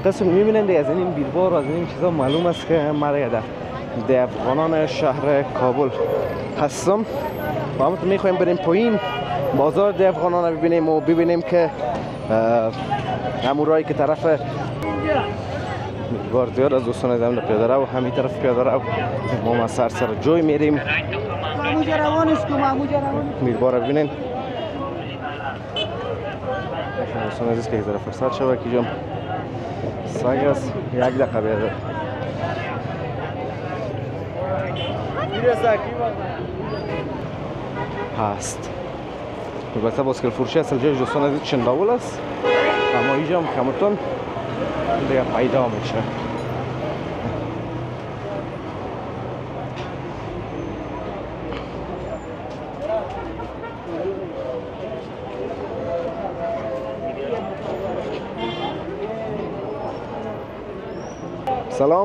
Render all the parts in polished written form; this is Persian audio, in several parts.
قسم میبینند از این بیلبار و از این چیزا معلوم است که ما در افغانان شهر کابل هستم و همونطور میخوایم بریم پایین بازار در افغانان رو ببینیم و ببینیم که همون که طرف بار زیاد از دوستان زمین پیاده رو و همین طرف پیاده رو ما سر جوی میریم میربار رو ببینین دوستان عزیز که یک ذره فرصت شود که جام سگ است یک دقیقه بیاده هست البته باسکل فروشی اصل جایش دوستان عزیز چنداول است اما اینجا هم کمتون دیگه پیدا میشه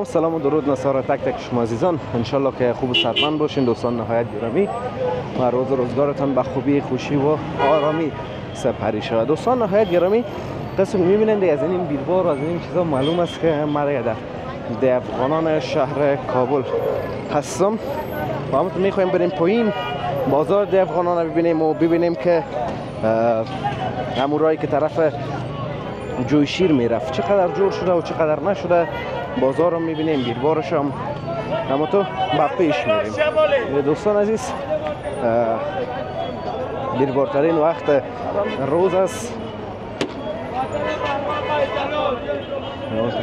سلام و درود نصار تک تک شما عزیزان انشالله که خوب و صحتمند باشین دوستان نهایت گرامی و روزگارتان به خوبی خوشی و آرامی سپری شود دوستان نهایت گرامی قسم میبینند از این بیلبار و از این چیزا معلوم است که ما در افغانان شهر کابل هستم و همونطور میخوایم بریم پایین بازار در افغانان رو ببینیم و ببینیم که همون که طرف جوی شیر میرفت چقدر جور شده و چقدر نشده بازار رو میبینیم بیلبارش هم اما تو با پیش میریم دوستان عزیز بیلبارترین وقت روز است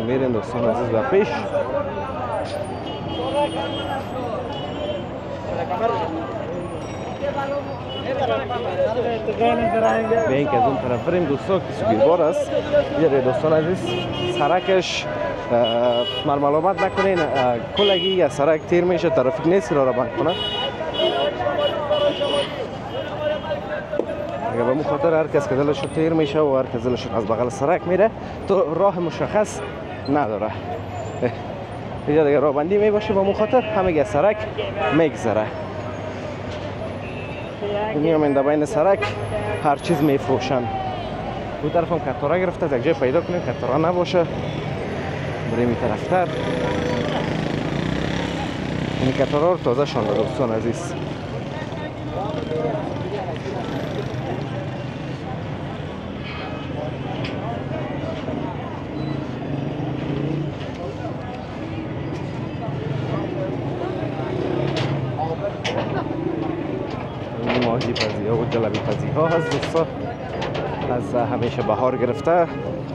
میرین دوستان عزیز با پیش بیاین که از اون طرف بریم دوستان که بیلبار است یه دوستان عزیز سرکش معلومات نکنین کلگی یا سرک تیر میشه ترافیک نیست را بند کنه اگر به مخاطر هر کس که دلش تیر میشه و هر کس دلش از بغل سرک میره تو راه مشخص نداره اینجا دیگه راه بندی میباشه به مخاطر همه سرک میگذره میامین در بین سرک هر چیز میفروشن اون طرف هم کتاره گرفته یک جای پیدا کنیم کتاره نباشه بریم این طرفتر این کتاره رو تازه شانده دوستان عزیز ماهی پزی ها و جلبی پزی ها هست دوستا از همیشه بهار گرفته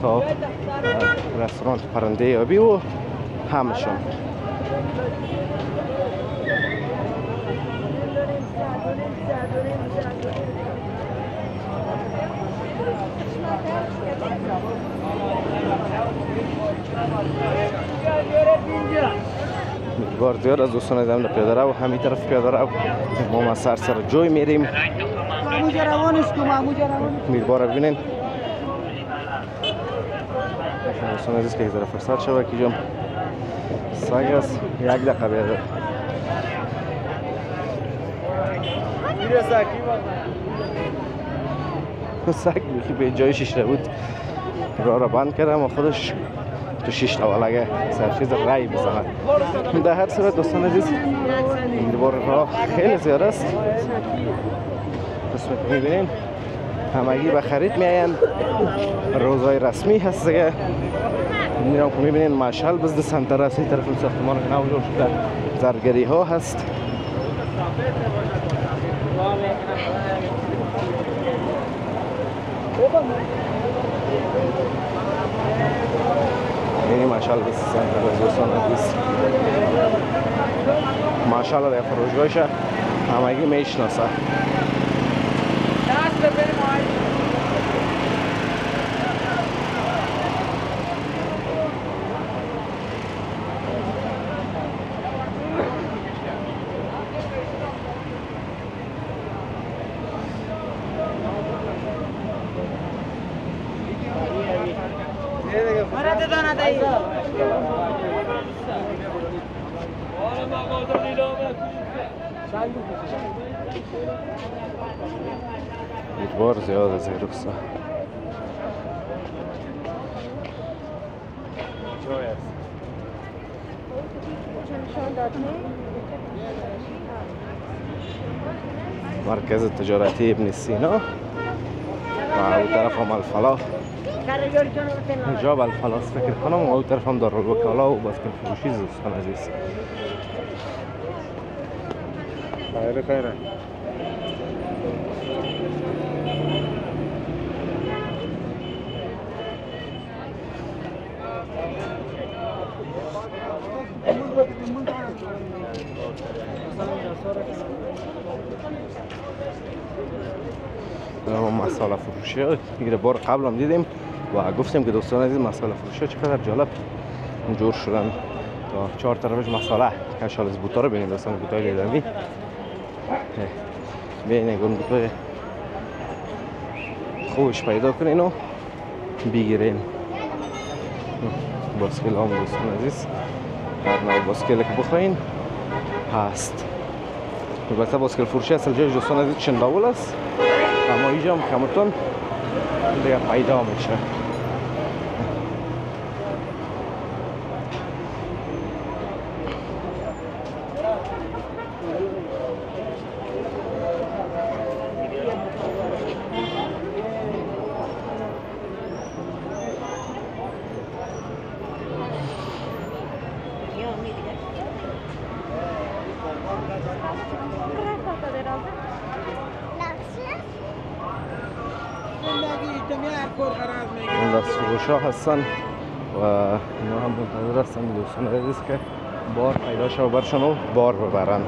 تا رستوران پرنده یابی و همشون بار زیاد از دوستان زمین پیاده رو و همین طرف پیاده رو ما سر جوی میریم میربار رو ببینین دوستان عزیز که یک ذره فرصت شود که جام سگ است یک دقیقه بیاده سگ بیخی به جای شیشته بود راه را بند کردم و خودش تو شیشته ولگه سرچیز رای بزنه در هر صورت دوستان عزیز میربار راه خیلی زیاد است قسمت میبینین همگی به خرید میاین روزهای رسمی هست دیگه میرم که میبینین مشعل بزد سنتر است این طرف ساختمان نو جور شده زرگری ها هست یعنی مشعل بزد سنتر است دوستان عزیز مشعل در فروشگاهش همگی میشناسه اعتبار زیاد از این رخصه چای است. مرکز تجارتی ابن سینا و او طرف هم الفلاح حجاب الفلاح فکر کنم و او طرف هم دارالوکالا و باسکن فروشی دوستان عزیز. خیره مساله فروشی دیگه بار قبل هم دیدیم و گفتیم که دوستان عزیز مساله فروشی چقدر جالب جور شدن تا چهار طرفش مساله کشال از بوتا رو ببینید دوستان. بوتای لیدمی ببینید اون بوتای خوش پیدا کنین و بگیرین. باسکل هم دوستان عزیز هر نوع باسکل که بخواین هست. البته باسکل فروشی اصل جایش دوستان عزیز چنداول است، اما اینجا هم کمتون دیگه پیدا میشه. این دست فروش ها هستن و اینا هم منتظر هستن دوستان عزیز که بار پیدا شه و برشون و بار ببرن.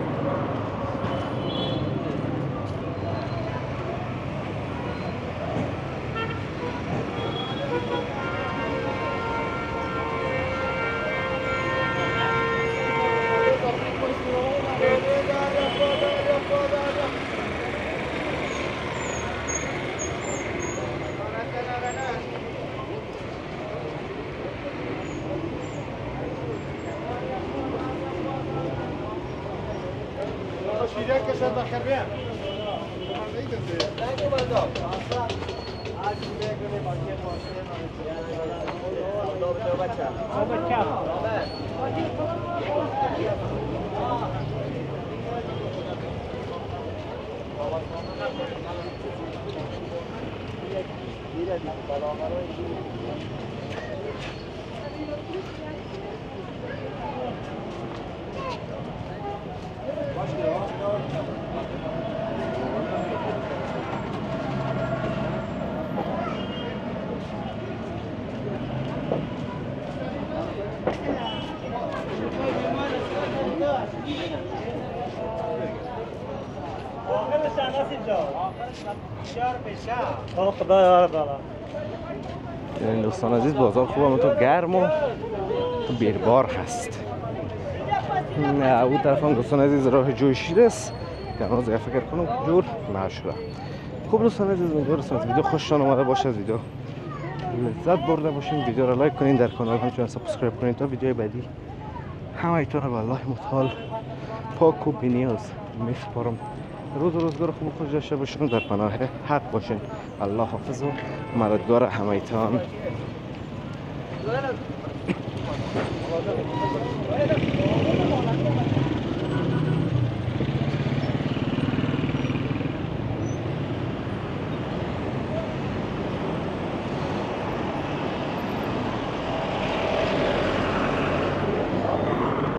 این دوستان عزیز بازار خوب هم تو گرم و تو بیربار هست. نه او طرف هم دوستان عزیز راه جوشید است که هنوز فکر کنم جور نشده. خوب دوستان عزیز امیدوارم ویدیو خوشتان اومده باشه، از ویدیو لذت برده باشین. ویدیو را لایک کنین، در کانال همچنین سابسکرایب کنین تا ویدیو بعدی همه ایتون رو والله متعال پاک و بی‌نیاز میسپارم. روز و روزگار خوب خوش داشته باشین، در پناه حق باشین. الله حافظ و مددگار همه ایتان.